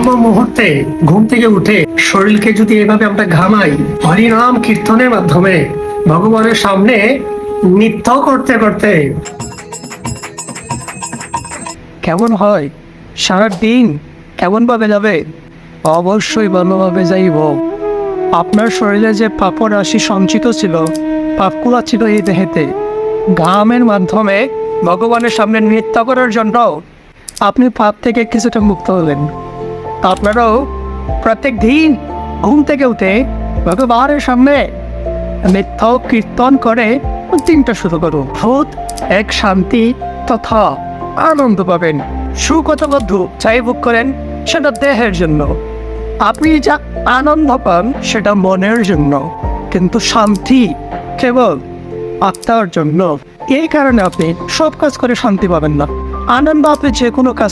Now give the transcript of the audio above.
ব্রহ্ম মুহূর্তে ঘুম থেকে উঠে শরীরকে যদি এভাবে আমরা ঘামাই, হরিনাম কীর্তনের মাধ্যমে ভগবানের সামনে নৃত্য করতে করতে, কেমন হয়? সারা দিন কেমন ভাবে যাবে? অবশ্যই ভালোভাবে যাইব। আপনার শরীরে যে পাপ রাশি সঞ্চিত ছিল, পাপগুলা ছিল এই দেহেতে, ঘামের মাধ্যমে ভগবানের সামনে নৃত্য করার জন্য আপনি পাপ থেকে কিছুটা মুক্ত হলেন। আপনারাও প্রত্যেক দিন ঘুম থেকে উঠে ভগবানের সামনে নৃত্য কীর্তন করে দিনটা শুরু করুন। ভূত এক শান্তি তথা আনন্দ পাবেন। সুকথবদ্ধ চাই ভোগ করেন, সেটা দেহের জন্য। আপনি যা আনন্দ পান সেটা মনের জন্য, কিন্তু শান্তি কেবল আত্মার জন্য। এই কারণে আপনি সব কাজ করে শান্তি পাবেন না। আনন্দ আপনি যে কোনো কাজ